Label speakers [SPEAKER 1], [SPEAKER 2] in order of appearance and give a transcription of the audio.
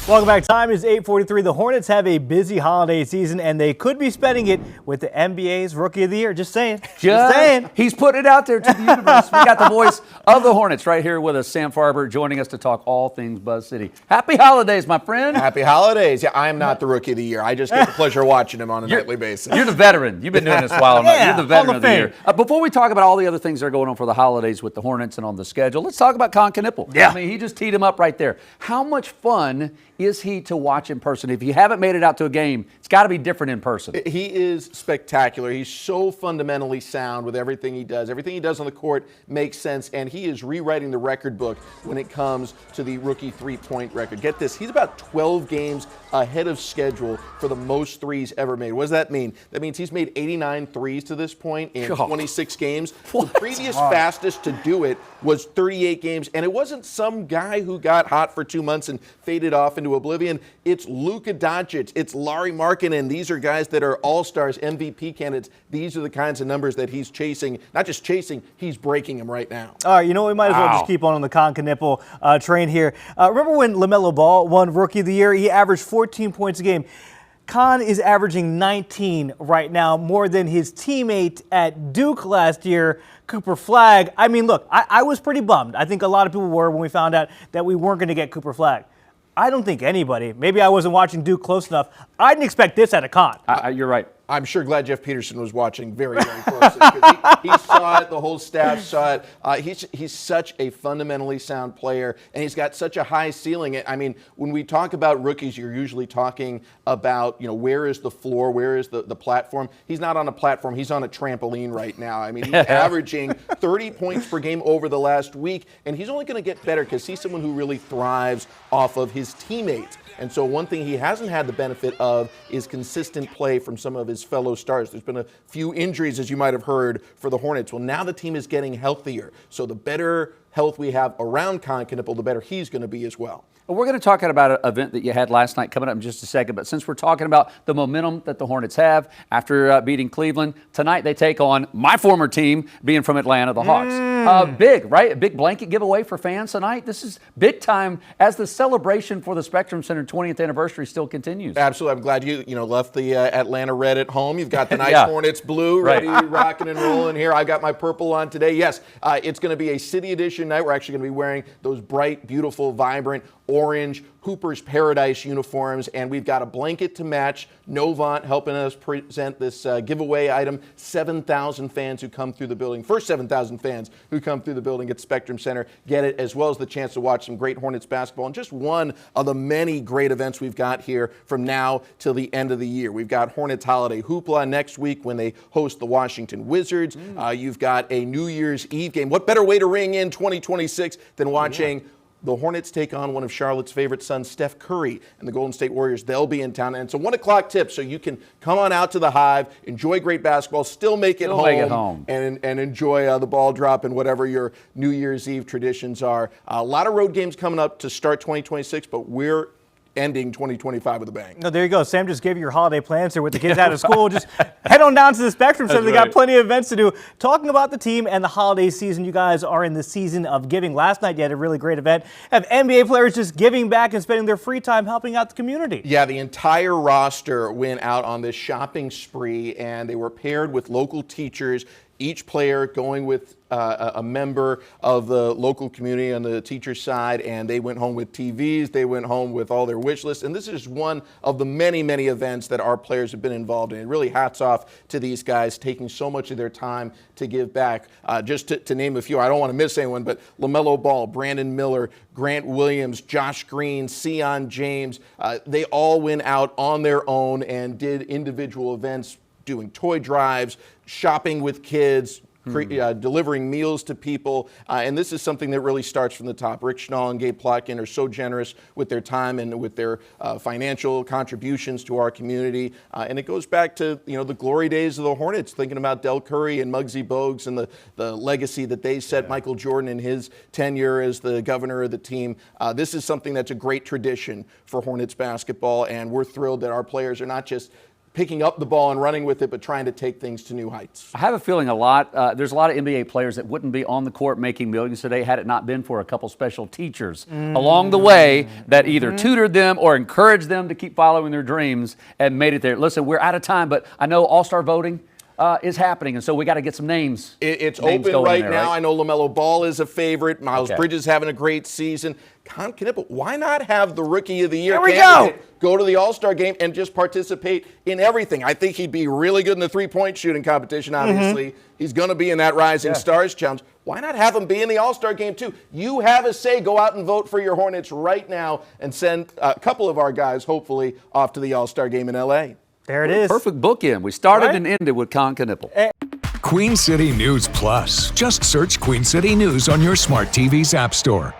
[SPEAKER 1] Welcome back. Time is 8:43. The Hornets have a busy holiday season, and they could be spending it with the NBA's Rookie of the Year. Just saying. Just saying.
[SPEAKER 2] He's putting it out there to the universe. We got the voice of the Hornets right here with us, Sam Farber, joining us to talk all things Buzz City. Happy holidays, my friend.
[SPEAKER 3] Happy holidays. Yeah, I am not the Rookie of the Year. I just get the pleasure of watching him on a nightly basis.
[SPEAKER 2] You're the veteran. You've been doing this a while now.
[SPEAKER 1] Yeah,
[SPEAKER 2] You're the veteran
[SPEAKER 1] Hall
[SPEAKER 2] of the year. Before we talk about all the other things that are going on for the holidays with the Hornets and on the schedule, let's talk about Kon Knueppel.
[SPEAKER 1] Yeah.
[SPEAKER 2] I mean, he just teed him up right there. How much fun is he to watch in person? If you haven't made it out to a game, it's got to be different in person.
[SPEAKER 3] He is spectacular. He's so fundamentally sound with everything he does. Everything he does on the court makes sense, and he is rewriting the record book when it comes to the rookie three-point record. Get this, he's about 12 games ahead of schedule for the most threes ever made. What does that mean? That means he's made 89 threes to this point in 26 games.
[SPEAKER 2] What?
[SPEAKER 3] The previous fastest to do it was 38 games, and it wasn't some guy who got hot for 2 months and faded off into oblivion. It's Luka Doncic. It's Larry Markkanen. These are guys that are all-stars, MVP candidates. These are the kinds of numbers that he's chasing. Not just chasing, he's breaking them right now.
[SPEAKER 1] All right, you know, we might as well just keep on the Kon Knueppel train here. Remember when LaMelo Ball won Rookie of the Year? He averaged 14 points a game. Kon is averaging 19 right now, more than his teammate at Duke last year, Cooper Flagg. I mean, look, I was pretty bummed. I think a lot of people were when we found out that we weren't going to get Cooper Flagg. I don't think anybody, maybe I wasn't watching Duke close enough, I didn't expect this out of Kon.
[SPEAKER 2] You're right.
[SPEAKER 3] I'm sure glad Jeff Peterson was watching very, very closely because he saw it, the whole staff saw it. He's such a fundamentally sound player, and he's got such a high ceiling. I mean, when we talk about rookies, you're usually talking about, you know, where is the floor, where is the platform. He's not on a platform, he's on a trampoline right now. I mean, he's averaging 30 points per game over the last week, and he's only going to get better because he's someone who really thrives off of his teammates. And so one thing he hasn't had the benefit of is consistent play from some of his fellow stars. There's been a few injuries, as you might have heard, for the Hornets. Well, now the team is getting healthier. So the better health we have around Kon Knueppel, the better he's going to be as well.
[SPEAKER 2] We're going to talk about an event that you had last night coming up in just a second, but since we're talking about the momentum that the Hornets have after beating Cleveland, tonight they take on my former team, being from Atlanta, the Hawks. Big, right? A big blanket giveaway for fans tonight. This is big time as the celebration for the Spectrum Center 20th anniversary still continues.
[SPEAKER 3] Absolutely. I'm glad you left the Atlanta red at home. You've got the nice Hornets blue ready, rocking and rolling here. I got my purple on today. Yes, it's going to be a city edition night. We're actually going to be wearing those bright, beautiful, vibrant orange Hooper's Paradise uniforms, and we've got a blanket to match. Novant helping us present this giveaway item. 7,000 fans who come through the building, first 7,000 fans who come through the building at Spectrum Center get it, as well as the chance to watch some great Hornets basketball, and just one of the many great events we've got here from now till the end of the year. We've got Hornets Holiday Hoopla next week when they host the Washington Wizards. You've got a New Year's Eve game. What better way to ring in 2026 than watching the Hornets take on one of Charlotte's favorite sons, Steph Curry, and the Golden State Warriors. They'll be in town. And it's a 1 o'clock tip, so you can come on out to the Hive, enjoy great basketball, still make it home, and enjoy the ball drop and whatever your New Year's Eve traditions are. A lot of road games coming up to start 2026, but we're ending 2025 with a bang.
[SPEAKER 1] No, there you go. Sam just gave you your holiday plans here with the kids out of school. Just head on down to the Spectrum Center. They got plenty of events to do. Talking about the team and the holiday season, you guys are in the season of giving. Last night you had a really great event. Have NBA players just giving back and spending their free time helping out the community.
[SPEAKER 3] Yeah, the entire roster went out on this shopping spree, and they were paired with local teachers, each player going with a member of the local community on the teacher's side, and they went home with TVs, they went home with all their wish lists, and this is one of the many, many events that our players have been involved in. Really hats off to these guys taking so much of their time to give back. Just to name a few, I don't want to miss anyone, but LaMelo Ball, Brandon Miller, Grant Williams, Josh Green, Sion James, they all went out on their own and did individual events, doing toy drives, shopping with kids, delivering meals to people, and this is something that really starts from the top. Rick Schnall and Gabe Plotkin are so generous with their time and with their financial contributions to our community, and it goes back to the glory days of the Hornets, thinking about Del Curry and Muggsy Bogues and the legacy that they set, Michael Jordan in his tenure as the governor of the team. This is something that's a great tradition for Hornets basketball, and we're thrilled that our players are not just picking up the ball and running with it, but trying to take things to new heights.
[SPEAKER 2] I have a feeling there's a lot of NBA players that wouldn't be on the court making millions today had it not been for a couple special teachers along the way that either tutored them or encouraged them to keep following their dreams and made it there. Listen, we're out of time, but I know All-Star voting is happening, and so we got to get some names.
[SPEAKER 3] It's
[SPEAKER 2] names
[SPEAKER 3] open right
[SPEAKER 2] there,
[SPEAKER 3] now.
[SPEAKER 2] right?
[SPEAKER 3] I know LaMelo Ball is a favorite. Miles Bridges having a great season. Kon Knueppel, why not have the Rookie of the Year candidate go to the All-Star game and just participate in everything? I think he'd be really good in the three-point shooting competition, obviously. He's going to be in that Rising Stars Challenge. Why not have him be in the All-Star game, too? You have a say. Go out and vote for your Hornets right now and send a couple of our guys, hopefully, off to the All-Star game in L.A.
[SPEAKER 1] There it is.
[SPEAKER 2] Perfect bookend. We started and ended with Kon Knueppel.
[SPEAKER 4] Queen City News Plus. Just search Queen City News on your smart TV's app store.